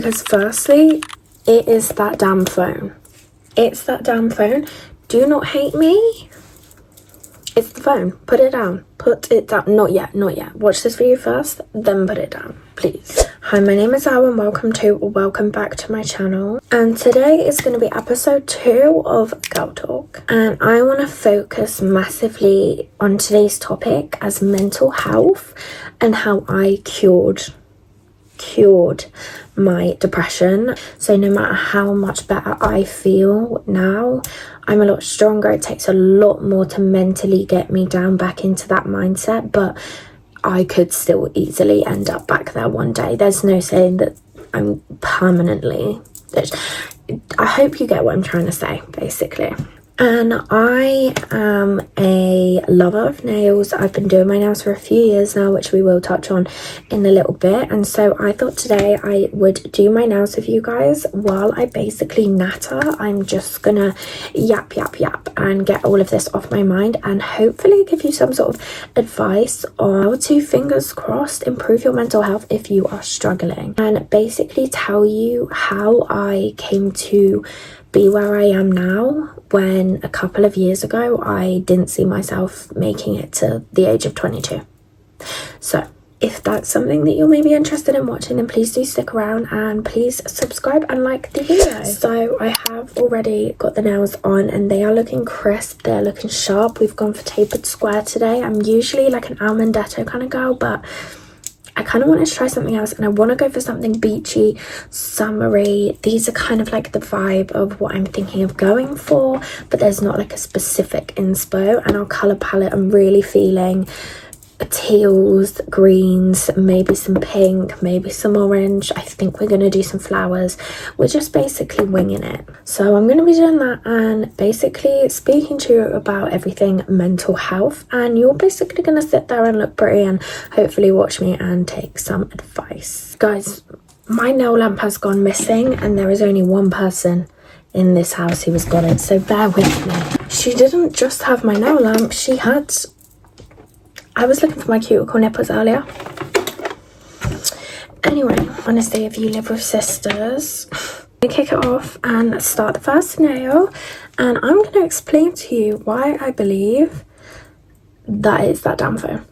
Because firstly, it is that damn phone. It's that damn phone. Do not hate me. It's the phone. Put it down. Put it down. Not yet. Watch this video first, then put it down, please. Hi, my name is Al and welcome back to my channel. And today is going to be episode 2 of Girl Talk. And I want to focus massively on today's topic as mental health and how I cured my depression. So no matter how much better I feel now, I'm a lot stronger. It takes a lot more to mentally get me down back into that mindset, but I could still easily end up back there one day. There's no saying that I'm permanently. I hope you get what I'm trying to say, basically. And I am a lover of nails. I've been doing my nails for a few years now, which we will touch on in a little bit. And so I thought today I would do my nails with you guys while I basically natter. I'm just gonna yap and get all of this off my mind and hopefully give you some sort of advice on how to, fingers crossed, improve your mental health if you are struggling, and basically tell you how I came to be where I am now, when a couple of years ago I didn't see myself making it to the age of 22. So if that's something that you're maybe interested in watching, then please do stick around and please subscribe and like the video. So I have already got the nails on and they are looking crisp, they're looking sharp. We've gone for tapered square today. I'm usually like an almondetto kind of girl, but I kind of wanted to try something else and I want to go for something beachy, summery. These are kind of like the vibe of what I'm thinking of going for, but there's not like a specific inspo. And our colour palette, I'm really feeling teals, greens, maybe some pink, maybe some orange. I think we're going to do some flowers. We're just basically winging it. So I'm going to be doing that and basically speaking to you about everything mental health, and you're basically going to sit there and look pretty and hopefully watch me and take some advice. Guys, my nail lamp has gone missing and there is only one person in this house who has got it, so bear with me. She didn't just have my nail lamp, she had... I was looking for my cuticle nippers earlier. Anyway, honestly, if you live with sisters, I'm gonna kick it off and start the first nail, and I'm going to explain to you why I believe that it's that damn phone.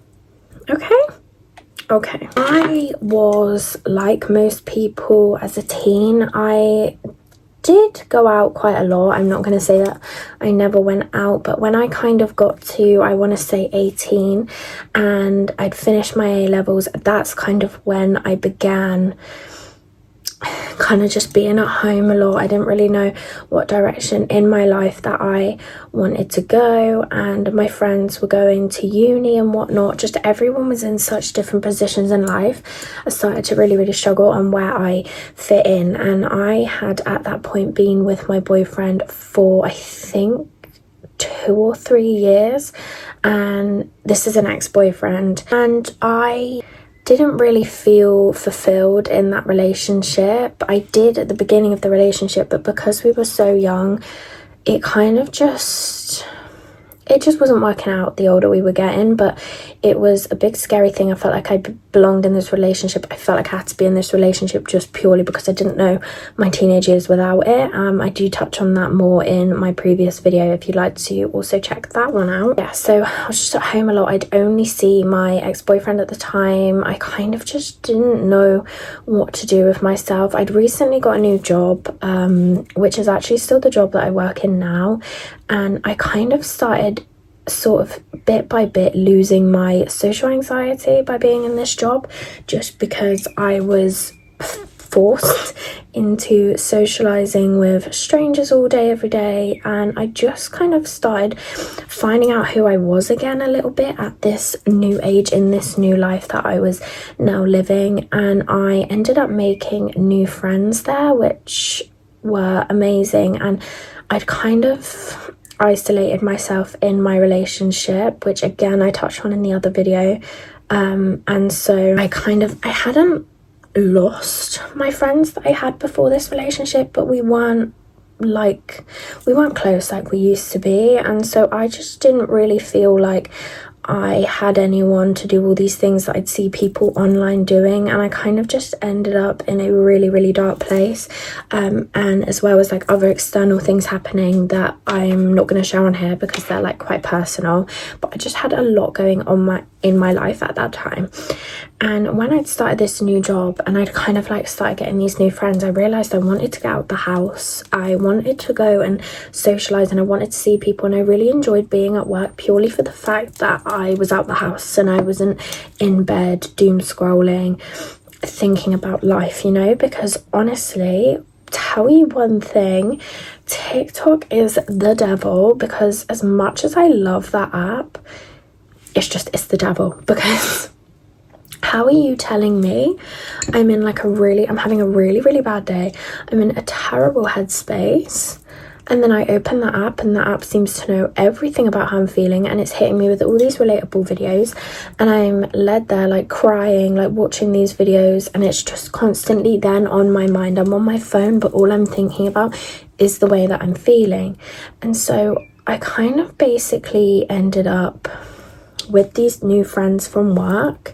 Okay. I was like most people as a teen. I did go out quite a lot. I'm not going to say that I never went out, but when I kind of got to, I want to say 18, and I'd finished my A-levels, that's kind of when I began kind of just being at home a lot. I didn't really know what direction in my life that I wanted to go, and my friends were going to uni and whatnot. Just everyone was in such different positions in life. I started to really struggle on where I fit in, and I had at that point been with my boyfriend for I think 2 or 3 years, and this is an ex-boyfriend, and I didn't really feel fulfilled in that relationship. I did at the beginning of the relationship, but because we were so young, it kind of just wasn't working out the older we were getting. But it was a big scary thing. I felt like I belonged in this relationship. I felt like I had to be in this relationship just purely because I didn't know my teenage years without it. I do touch on that more in my previous video if you'd like to also check that one out. Yeah, so I was just at home a lot. I'd only see my ex-boyfriend at the time. I kind of just didn't know what to do with myself. I'd recently got a new job, which is actually still the job that I work in now, and I kind of started sort of bit by bit losing my social anxiety by being in this job, just because I was forced into socializing with strangers all day every day, and I just kind of started finding out who I was again a little bit at this new age in this new life that I was now living. And I ended up making new friends there, which were amazing, and I'd kind of isolated myself in my relationship, which again I touched on in the other video, and so I hadn't lost my friends that I had before this relationship, but we weren't close like we used to be, and so I just didn't really feel like I had anyone to do all these things that I'd see people online doing, and I kind of just ended up in a really, really dark place, and as well as like other external things happening that I'm not going to share on here because they're like quite personal, but I just had a lot going on in my life at that time. And when I'd started this new job and I'd kind of like started getting these new friends, I realised I wanted to get out the house. I wanted to go and socialise, and I wanted to see people, and I really enjoyed being at work purely for the fact that I was out the house and I wasn't in bed doom scrolling, thinking about life, you know, because honestly, tell you one thing, TikTok is the devil, because as much as I love that app, it's the devil. Because how are you telling me I'm having a really, really bad day, I'm in a terrible headspace, and then I open the app and the app seems to know everything about how I'm feeling, and it's hitting me with all these relatable videos, and I'm led there like crying, like watching these videos, and it's just constantly then on my mind. I'm on my phone, but all I'm thinking about is the way that I'm feeling. And so I kind of basically ended up with these new friends from work,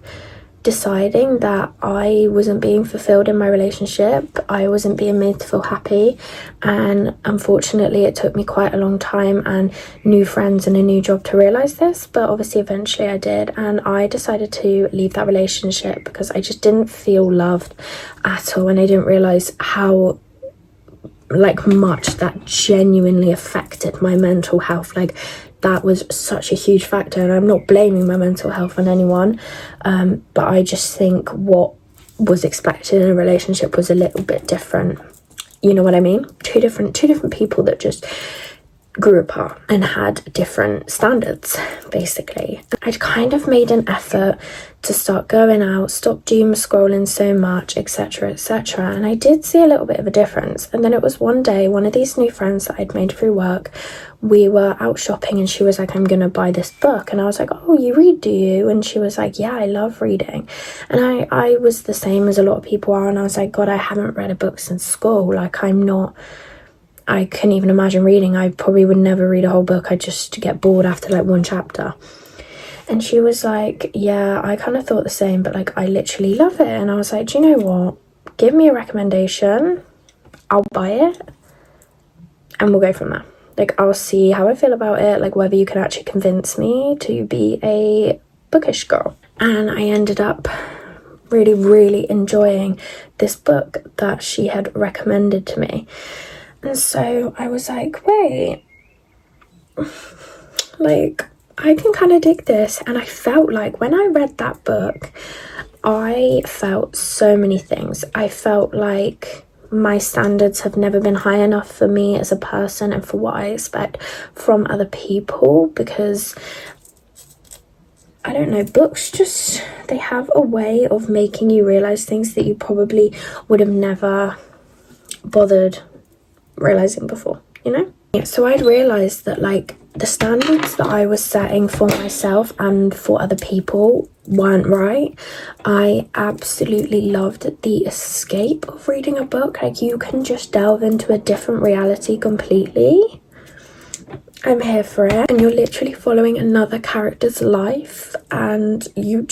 deciding that I wasn't being fulfilled in my relationship, I wasn't being made to feel happy, and unfortunately it took me quite a long time and new friends and a new job to realise this, but obviously eventually I did, and I decided to leave that relationship because I just didn't feel loved at all, and I didn't realise how like much that genuinely affected my mental health. Like, that was such a huge factor, and I'm not blaming my mental health on anyone, but I just think what was expected in a relationship was a little bit different, you know what I mean? Two different people that just grew apart and had different standards, basically. I'd kind of made an effort to start going out, stop doom scrolling so much, etc, etc, and I did see a little bit of a difference. And then it was one day, one of these new friends that I'd made through work, we were out shopping and she was like, I'm gonna buy this book, and I was like, oh, you read, do you? And she was like, yeah, I love reading. And I was the same as a lot of people are, and I was like, God, I haven't read a book since school. Like, I couldn't even imagine reading. I probably would never read a whole book. I'd just get bored after like one chapter. And she was like, yeah, I kind of thought the same, but like I literally love it. And I was like, do you know what? Give me a recommendation. I'll buy it and we'll go from there. Like, I'll see how I feel about it, like whether you can actually convince me to be a bookish girl. And I ended up really, really enjoying this book that she had recommended to me. And so I was like, wait, like, I can kind of dig this. And I felt like when I read that book, I felt so many things. I felt like my standards have never been high enough for me as a person and for what I expect from other people, because I don't know, books just, they have a way of making you realize things that you probably would have never bothered realizing before, you know? Yeah, so I'd realized that like the standards that I was setting for myself and for other people weren't right. I absolutely loved the escape of reading a book. Like, you can just delve into a different reality completely. I'm here for it, and you're literally following another character's life, and you're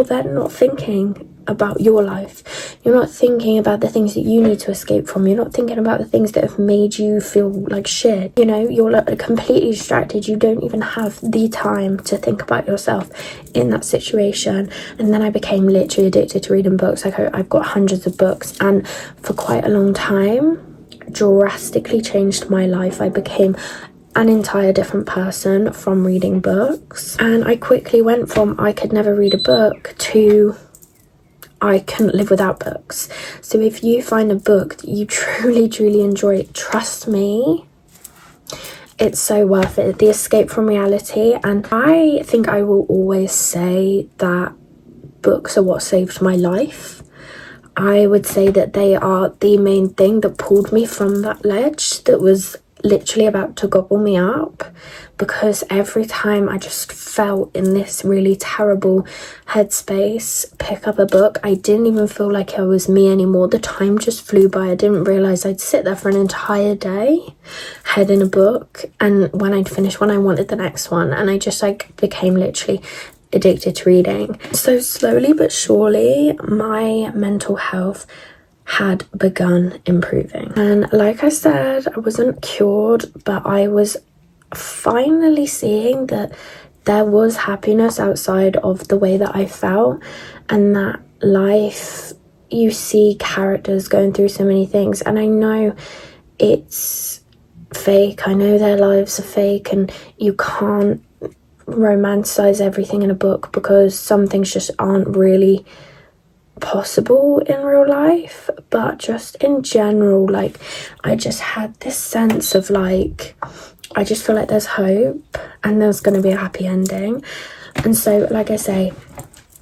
then not thinking about your life. You're not thinking about the things that you need to escape from. You're not thinking about the things that have made you feel like shit, you know? You're like completely distracted. You don't even have the time to think about yourself in that situation. And then I became literally addicted to reading books. Like, I've got hundreds of books, and for quite a long time drastically changed my life. I became an entire different person from reading books, and I quickly went from I could never read a book to I couldn't live without books. So if you find a book that you truly enjoy, trust me, it's so worth it. The escape from reality. And I think I will always say that books are what saved my life. I would say that they are the main thing that pulled me from that ledge, that was literally about to gobble me up, because every time I just felt in this really terrible headspace, pick up a book, I didn't even feel like it was me anymore. The time just flew by. I didn't realise I'd sit there for an entire day head in a book, and when I'd finished one I wanted the next one, and I just like became literally addicted to reading. So slowly but surely my mental health had begun improving, and like I said, I wasn't cured, but I was finally seeing that there was happiness outside of the way that I felt, and that life, you see characters going through so many things, and I know it's fake, I know their lives are fake, and you can't romanticize everything in a book because some things just aren't really possible in real life. But just in general, like, I just had this sense of like, I just feel like there's hope and there's going to be a happy ending. And so, like I say,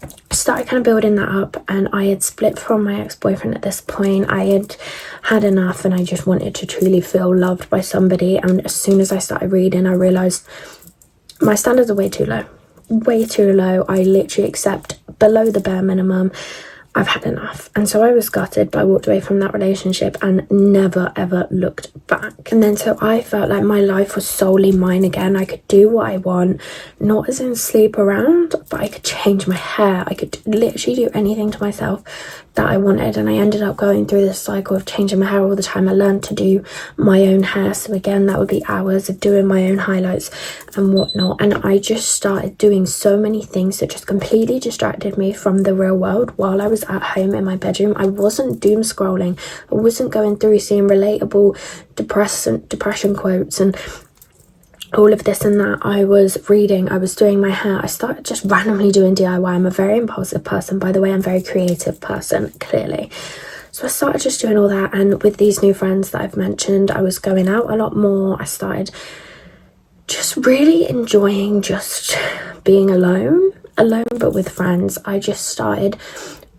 I started kind of building that up, and I had split from my ex-boyfriend at this point. I had had enough, and I just wanted to truly feel loved by somebody. And as soon as I started reading, I realised my standards are way too low. Way too low. I literally accept below the bare minimum. I've had enough. And so I was gutted, but I walked away from that relationship and never ever looked back. And then so I felt like my life was solely mine again. I could do what I want, not as in sleep around, but I could change my hair. I could literally do anything to myself that I wanted. And I ended up going through this cycle of changing my hair all the time. I learned to do my own hair, so again that would be hours of doing my own highlights and whatnot. And I just started doing so many things that just completely distracted me from the real world while I was at home in my bedroom. I wasn't doom scrolling. I wasn't going through seeing relatable depression quotes and all of this and that. I was reading, I was doing my hair. I started just randomly doing DIY. I'm a very impulsive person, by the way. I'm a very creative person, clearly. So I started just doing all that, and with these new friends that I've mentioned, I was going out a lot more. I started just really enjoying just being alone but with friends.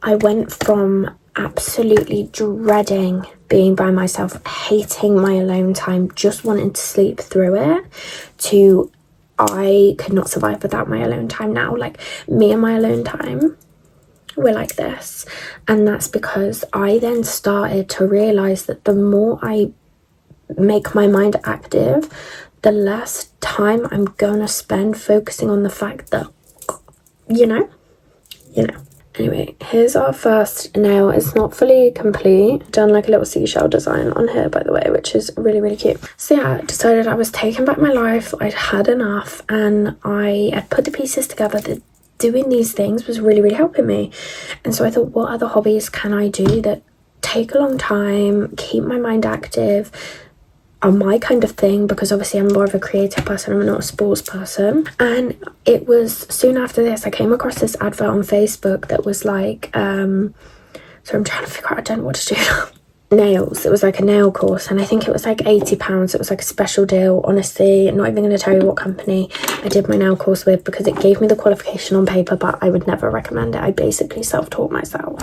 I went from absolutely dreading being by myself, hating my alone time, just wanting to sleep through it, to I could not survive without my alone time now. Like, me and my alone time, we're like this. And that's because I then started to realise that the more I make my mind active, the less time I'm gonna spend focusing on the fact that, you know. Anyway, here's our first nail. It's not fully complete. Done like a little seashell design on here, by the way, which is really, really cute. So yeah, I decided I was taking back my life. I'd had enough, and I had put the pieces together that doing these things was really, really helping me. And so I thought, what other hobbies can I do that take a long time, keep my mind active, are my kind of thing, because obviously I'm more of a creative person, I'm not a sports person. And it was soon after this I came across this advert on Facebook that was like so I'm trying to figure out, I don't know what to do. Nails. It was like a nail course, and I think it was like £80. It was like a special deal. Honestly, I'm not even going to tell you what company I did my nail course with, because it gave me the qualification on paper, but I would never recommend it. I basically self-taught myself.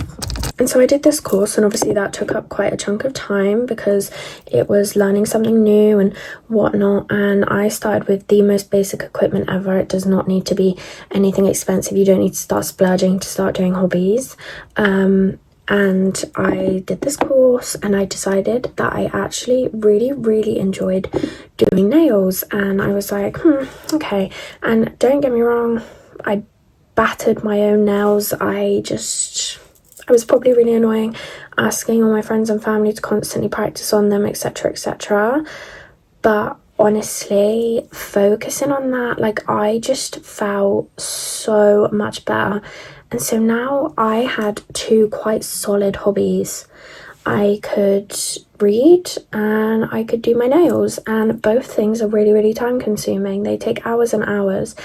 And so I did this course, and obviously that took up quite a chunk of time because it was learning something new and whatnot. And I started with the most basic equipment ever. It does not need to be anything expensive. You don't need to start splurging to start doing hobbies. And I did this course, and I decided that I actually really, really enjoyed doing nails. And I was like, okay. And don't get me wrong, I battered my own nails. I was probably really annoying, asking all my friends and family to constantly practice on them, etc, etc. But honestly, focusing on that, like, I just felt so much better. And so now I had two quite solid hobbies. I could read and I could do my nails, and both things are really, really time consuming. They take hours and hours,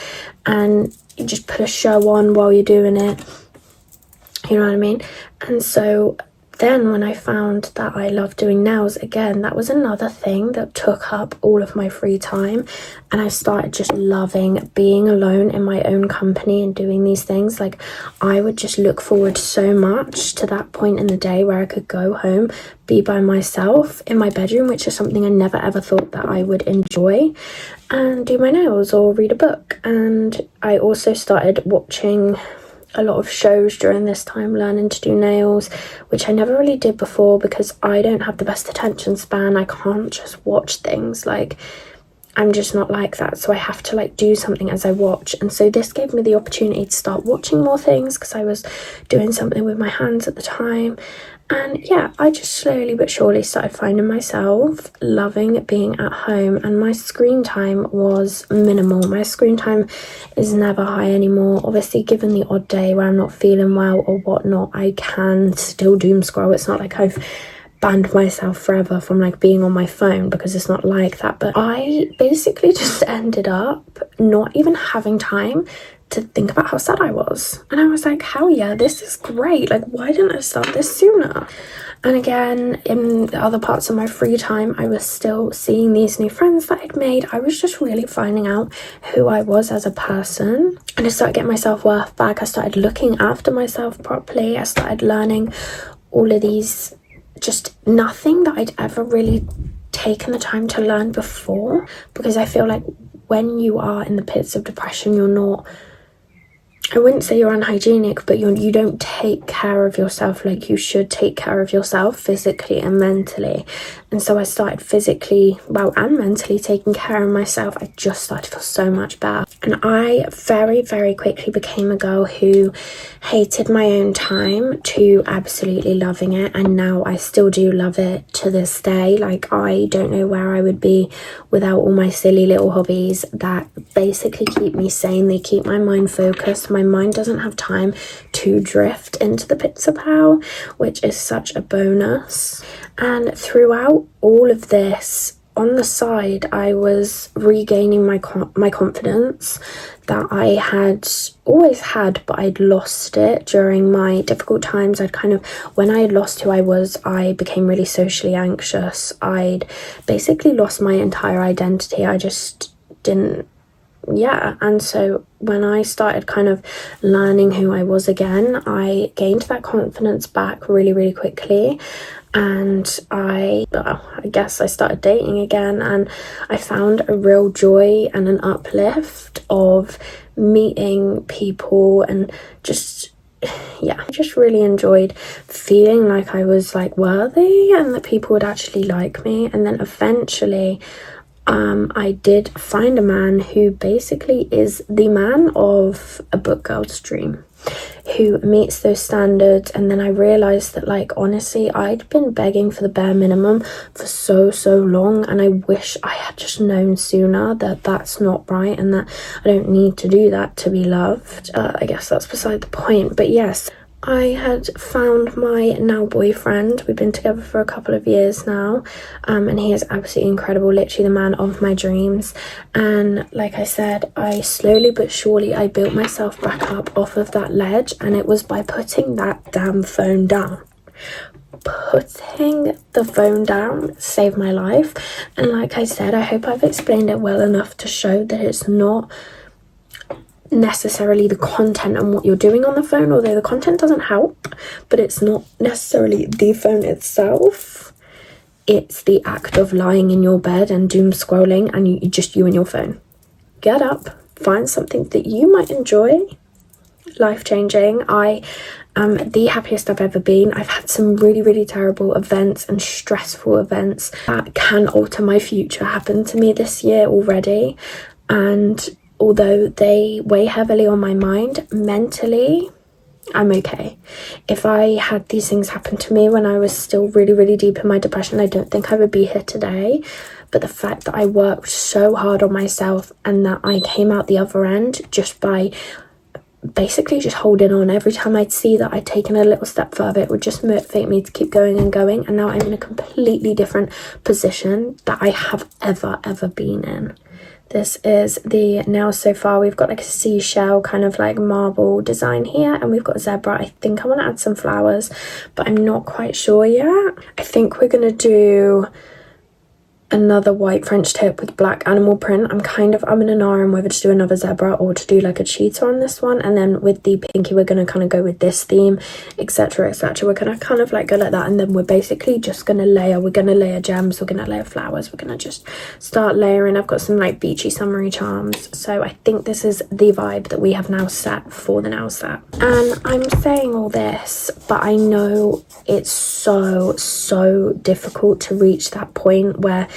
and you just put a show on while you're doing it. You know what I mean? And so then when I found that I love doing nails again, that was another thing that took up all of my free time, and I started just loving being alone in my own company and doing these things. Like, I would just look forward so much to that point in the day where I could go home, be by myself in my bedroom, which is something I never ever thought that I would enjoy, and do my nails or read a book. And I also started watching a lot of shows during this time, learning to do nails, which I never really did before because I don't have the best attention span. I can't just watch things, like, I'm just not like that, so I have to like do something as I watch. And so this gave me the opportunity to start watching more things because I was doing something with my hands at the time. And yeah, I just slowly but surely started finding myself loving being at home, and my screen time was minimal. My screen time is never high anymore. Obviously, given the odd day where I'm not feeling well or whatnot, I can still doom scroll. It's not like I've banned myself forever from like being on my phone, because it's not like that. But I basically just ended up not even having time to think about how sad I was. And I was like, hell yeah, this is great. Like, why didn't I start this sooner? And again, in the other parts of my free time, I was still seeing these new friends that I'd made. I was just really finding out who I was as a person. And I started getting my self-worth back. I started looking after myself properly. I started learning all of these, just nothing that I'd ever really taken the time to learn before. Because I feel like when you are in the pits of depression, you're not, I wouldn't say you're unhygienic, but you don't take care of yourself like you should take care of yourself physically and mentally. And so I started physically, and mentally taking care of myself. I just started to feel so much better. And I very, very quickly became a girl who hated my own time to absolutely loving it. And now I still do love it to this day. Like, I don't know where I would be without all my silly little hobbies that basically keep me sane. They keep my mind focused. My mind doesn't have time to drift into the pits of hell, which is such a bonus. And throughout all of this, on the side, I was regaining my confidence that I had always had, but I'd lost it during my difficult times. When I had lost who I was, I became really socially anxious. I'd basically lost my entire identity. I just didn't, and so when I started kind of learning who I was again, I gained that confidence back really, really quickly. And I guess I started dating again, and I found a real joy and an uplift of meeting people, and I just really enjoyed feeling like I was like worthy and that people would actually like me. And then eventually I did find a man who basically is the man of a book girl's dream, who meets those standards. And then I realized that, like, honestly, I'd been begging for the bare minimum for so long, and I wish I had just known sooner that that's not right and that I don't need to do that to be loved. I guess that's beside the point. But yes, I had found my now boyfriend. We've been together for a couple of years now, and he is absolutely incredible, literally the man of my dreams. And like I said, I slowly but surely, I built myself back up off of that ledge, and it was by putting that damn phone down. Putting the phone down saved my life. And like I said, I hope I've explained it well enough to show that it's not necessarily the content and what you're doing on the phone, although the content doesn't help, but it's not necessarily the phone itself. It's the act of lying in your bed and doom scrolling, and you and your phone. Get up, find something that you might enjoy. Life-changing. I am the happiest I've ever been. I've had some really, really terrible events and stressful events that can alter my future happen to me this year already, and although they weigh heavily on my mind, mentally, I'm okay. If I had these things happen to me when I was still really, really deep in my depression, I don't think I would be here today. But the fact that I worked so hard on myself and that I came out the other end just by basically just holding on. Every time I'd see that I'd taken a little step further, it would just motivate me to keep going and going. And now I'm in a completely different position that I have ever been in. This is the nails so far. We've got like a seashell kind of like marble design here, and we've got zebra. I think I want to add some flowers, but I'm not quite sure yet. I think we're gonna do another white French tip with black animal print. I'm kind of umming and ahhing whether to do another zebra or to do like a cheetah on this one. And then with the pinky, we're going to kind of go with this theme, etc, etc. We're going to kind of like go like that, and then we're basically just going to layer. We're going to layer gems, we're going to layer flowers, we're going to just start layering. I've got some like beachy summery charms, so I think this is the vibe that we have now set for the nail set. And I'm saying all this, but I know it's so difficult to reach that point where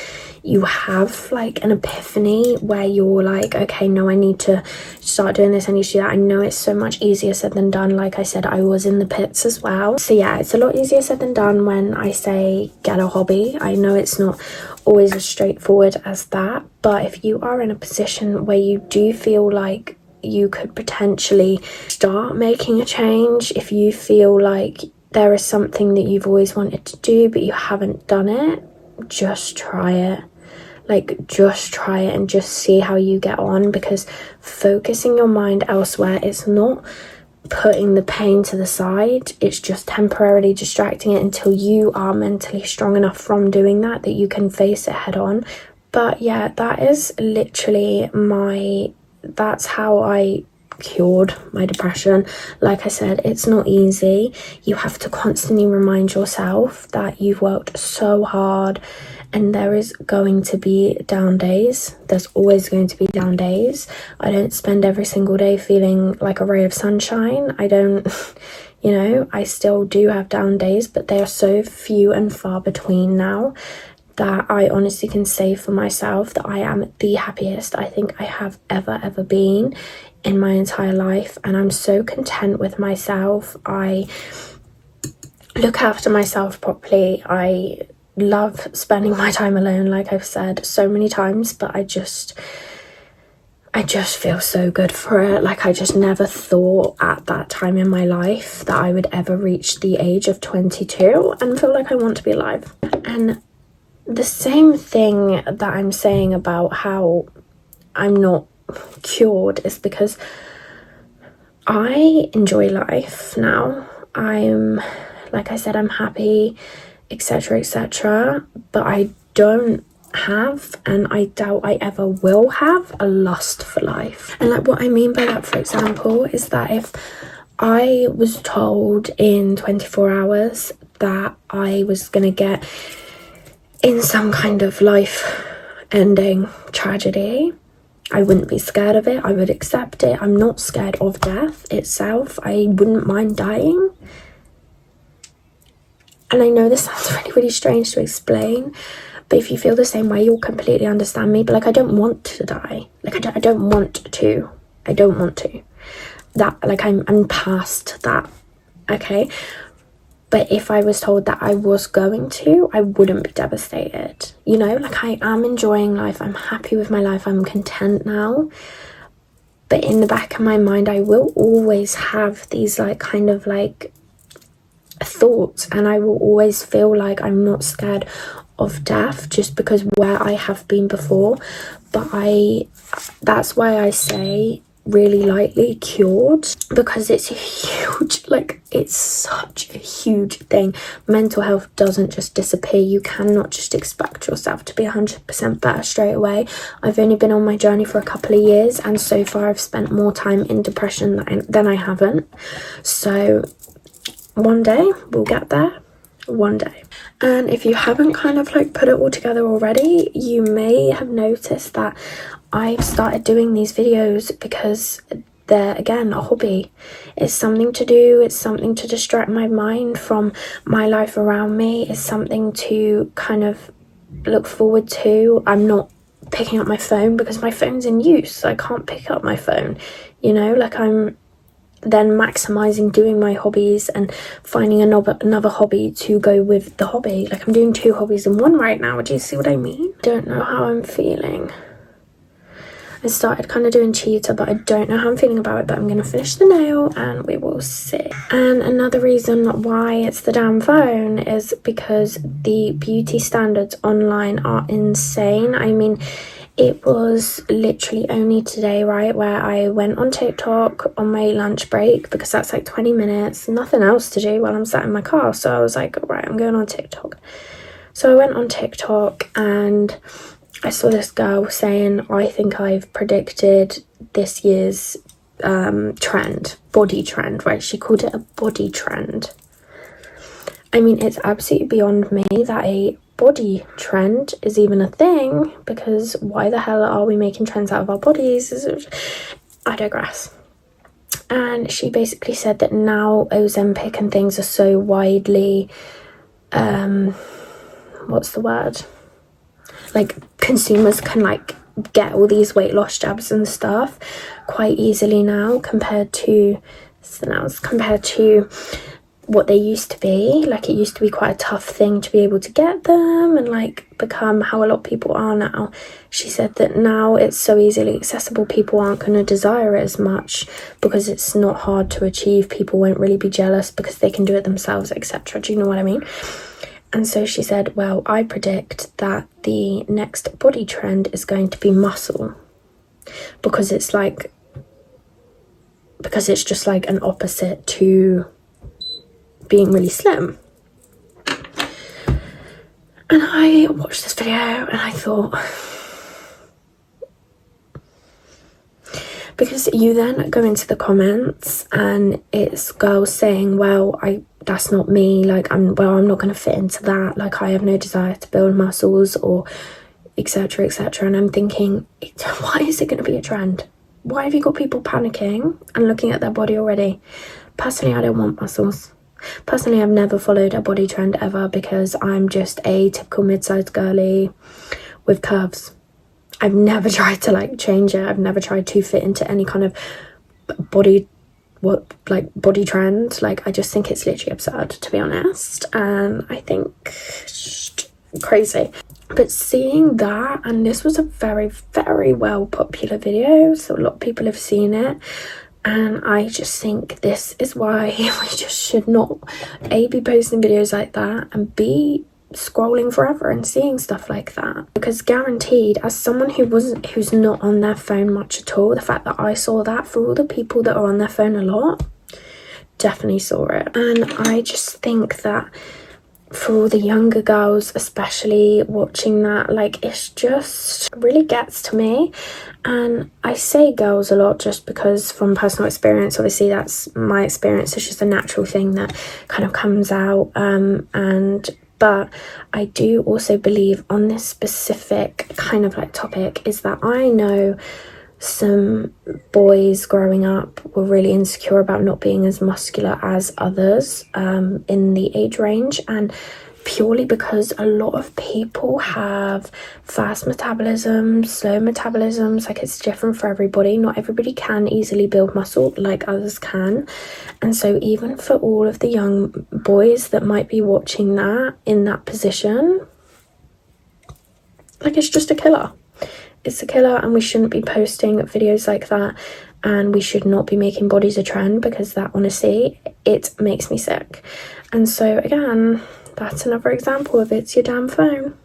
you have like an epiphany where you're like, okay, no, I need to start doing this, I need to do that. I know it's so much easier said than done. Like I said, I was in the pits as well, so yeah, it's a lot easier said than done when I say get a hobby. I know it's not always as straightforward as that, but if you are in a position where you do feel like you could potentially start making a change, if you feel like there is something that you've always wanted to do but you haven't done it, just try it. Like, just try it and just see how you get on, because focusing your mind elsewhere is not putting the pain to the side, it's just temporarily distracting it until you are mentally strong enough from doing that that you can face it head on. But yeah, that is literally that's how I cured my depression. Like I said, it's not easy. You have to constantly remind yourself that you've worked so hard, and there is going to be down days. There's always going to be down days. I don't spend every single day feeling like a ray of sunshine. I don't, you know, I still do have down days, but they are so few and far between now that I honestly can say for myself that I am the happiest I think I have ever been in my entire life. And I'm so content with myself. I look after myself properly. I love spending my time alone, like I've said so many times, but I just feel so good for it. Like, I just never thought at that time in my life that I would ever reach the age of 22 and feel like I want to be alive. And the same thing that I'm saying about how I'm not cured is because I enjoy life now. I'm, like I said, I'm happy, etc, etc, but I don't have, and I doubt I ever will have, a lust for life. And like, what I mean by that, for example, is that if I was told in 24 hours that I was gonna get in some kind of life-ending tragedy, I wouldn't be scared of it. I would accept it. I'm not scared of death itself. I wouldn't mind dying. And I know this sounds really strange to explain, but if you feel the same way, you'll completely understand me. But like, I don't want to die. Like, I don't want to. I don't want to. That, like, I'm past that, okay? But if I was told that I was going to, I wouldn't be devastated. You know, like, I am enjoying life. I'm happy with my life. I'm content now. But in the back of my mind, I will always have these like kind of like thoughts, and I will always feel like I'm not scared of death just because where I have been before. But that's why I say really lightly cured, because it's a huge, like, it's such a huge thing. Mental health doesn't just disappear. You cannot just expect yourself to be 100% better straight away. I've only been on my journey for a couple of years, and so far I've spent more time in depression than I haven't. So one day we'll get there, one day. And if you haven't kind of like put it all together already, you may have noticed that I've started doing these videos because they're, again, a hobby. It's something to do, it's something to distract my mind from my life around me, it's something to kind of look forward to. I'm not picking up my phone because my phone's in use, so I can't pick up my phone, you know, like, I'm then maximizing doing my hobbies and finding another hobby to go with the hobby. Like, I'm doing 2 hobbies in one right now. Do you see what I mean? Don't know how I'm feeling. I started kind of doing cheetah, but I don't know how I'm feeling about it. But I'm going to finish the nail and we will see. And another reason why it's the damn phone is because the beauty standards online are insane. I mean, it was literally only today, right, where I went on TikTok on my lunch break, because that's like 20 minutes, nothing else to do while I'm sat in my car. So I was like, right, I'm going on TikTok. So I went on TikTok and I saw this girl saying, I think I've predicted this year's body trend, right? She called it a body trend. I mean, it's absolutely beyond me that a body trend is even a thing, because why the hell are we making trends out of our bodies? I digress. And she basically said that now Ozempic and things are so widely, what's the word? Like, consumers can like get all these weight loss jabs and stuff quite easily now compared to what they used to be. Like, it used to be quite a tough thing to be able to get them and like become how a lot of people are now. She said that now it's so easily accessible, people aren't going to desire it as much because it's not hard to achieve. People won't really be jealous because they can do it themselves, etc. Do you know what I mean? And so she said, well, I predict that the next body trend is going to be muscle, because it's just like an opposite to being really slim. And I watched this video and I thought, because you then go into the comments and it's girls saying, well, that's not me, like I'm not going to fit into that, like I have no desire to build muscles, or etc, etc. And I'm thinking, why is it going to be a trend? Why have you got people panicking and looking at their body already? Personally, I don't want muscles. Personally, I've never followed a body trend ever, because I'm just a typical mid-sized girly with curves. I've never tried to like change it. I've never tried to fit into any kind of body trend. Like, I just think it's literally absurd, to be honest, and I think it's crazy. But seeing that, and this was a very, very well popular video, so a lot of people have seen it, and I just think this is why we just should not A, be posting videos like that, and B, scrolling forever and seeing stuff like that. Because guaranteed, as someone who's not on their phone much at all, the fact that I saw that, for all the people that are on their phone a lot, definitely saw it. And I just think that for all the younger girls especially watching that, like, it's just really gets to me. And I say girls a lot just because from personal experience, obviously that's my experience, it's just a natural thing that kind of comes out, but I do also believe on this specific kind of like topic is that I know some boys growing up were really insecure about not being as muscular as others in the age range, and purely because a lot of people have fast metabolisms, slow metabolisms, like it's different for everybody. Not everybody can easily build muscle like others can. And so even for all of the young boys that might be watching that in that position, like, it's just a killer. It's a killer, and we shouldn't be posting videos like that, and we should not be making bodies a trend, because that, honestly, it makes me sick. And so again, that's another example of it's your damn phone.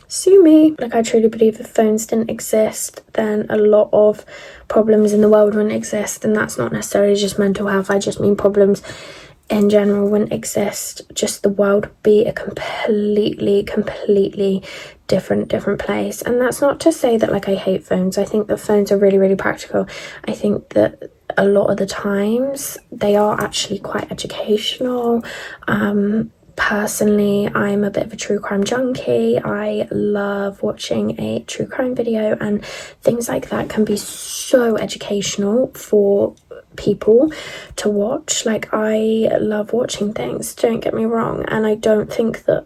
Sue me. Like, I truly believe if phones didn't exist, then a lot of problems in the world wouldn't exist, and that's not necessarily just mental health. I just mean problems in general wouldn't exist. Just the world would be a completely different place. And that's not to say that like I hate phones. I think that phones are really, really practical. I think that a lot of the times they are actually quite educational. Personally, I'm a bit of a true crime junkie. I love watching a true crime video, and things like that can be so educational for people to watch. Like, I love watching things, don't get me wrong, and I don't think that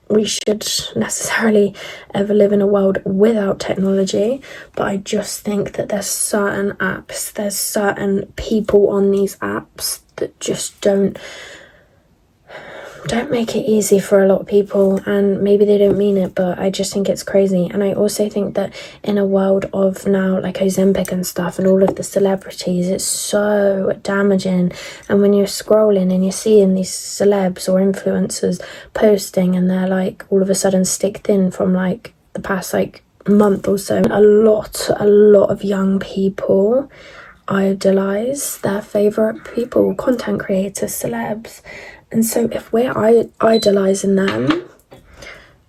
we should necessarily ever live in a world without technology, but I just think that there's certain apps, there's certain people on these apps that just don't make it easy for a lot of people, and maybe they don't mean it, but I just think it's crazy. And I also think that in a world of now like Ozempic and stuff and all of the celebrities, it's so damaging. And when you're scrolling and you're seeing these celebs or influencers posting, and they're like all of a sudden stick thin from like the past like month or so, a lot of young people idolize their favorite people, content creators, celebs. And so if we're idolizing them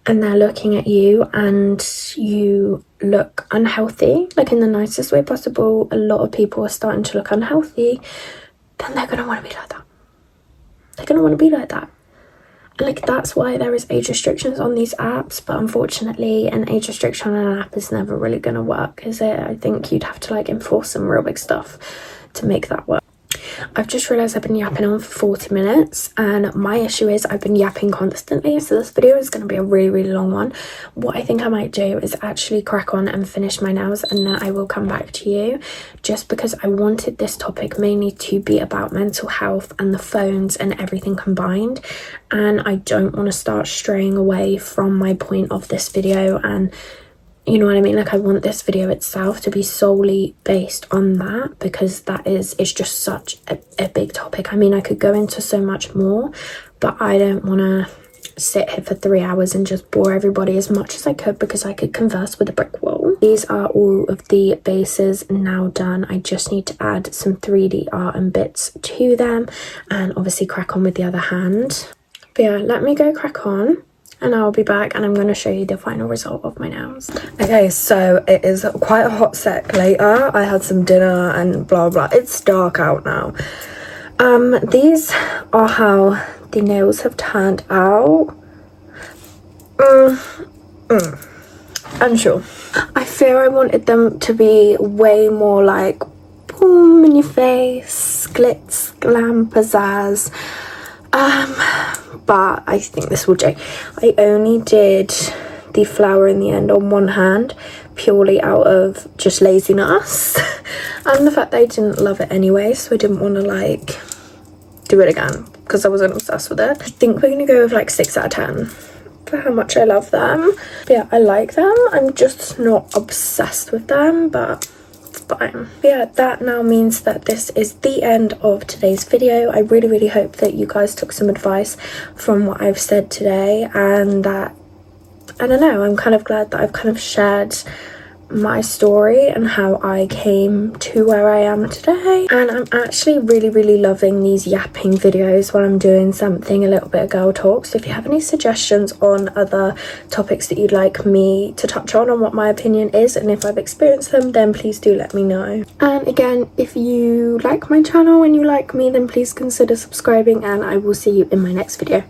and they're looking at you and you look unhealthy, like in the nicest way possible, a lot of people are starting to look unhealthy, then they're gonna want to be like that. They're gonna want to be like that. And like, that's why there is age restrictions on these apps, but unfortunately an age restriction on an app is never really gonna work, is it? I think you'd have to like enforce some real big stuff to make that work. I've just realised I've been yapping on for 40 minutes, and my issue is I've been yapping constantly, so this video is going to be a really long one. What I think I might do is actually crack on and finish my nails, and then I will come back to you, just because I wanted this topic mainly to be about mental health and the phones and everything combined, and I don't want to start straying away from my point of this video, and you know what I mean? Like, I want this video itself to be solely based on that, because it's just such a big topic. I mean, I could go into so much more, but I don't want to sit here for 3 hours and just bore everybody as much as I could, because I could converse with a brick wall. These are all of the bases now done. I just need to add some 3D art and bits to them, and obviously crack on with the other hand. But yeah, let me go crack on, and I'll be back and I'm going to show you the final result of my nails. Okay, so it is quite a hot sec later. I had some dinner and blah blah. It's dark out now. These are how the nails have turned out. Unsure. I fear I wanted them to be way more like boom in your face, glitz, glam, pizzazz. But I think this will do. I only did the flower in the end on one hand purely out of just laziness and the fact that I didn't love it anyway, so I didn't want to like do it again because I wasn't obsessed with it. I think we're gonna go with like 6 out of 10 for how much I love them. But yeah, I like them. I'm just not obsessed with them, but fine. Yeah, that now means that this is the end of today's video. I really hope that you guys took some advice from what I've said today, and that, I don't know, I'm kind of glad that I've kind of shared my story and how I came to where I am today. And I'm actually really loving these yapping videos while I'm doing something, a little bit of girl talk. So if you have any suggestions on other topics that you'd like me to touch on what my opinion is, and if I've experienced them, then please do let me know. And again, if you like my channel and you like me, then please consider subscribing, and I will see you in my next video.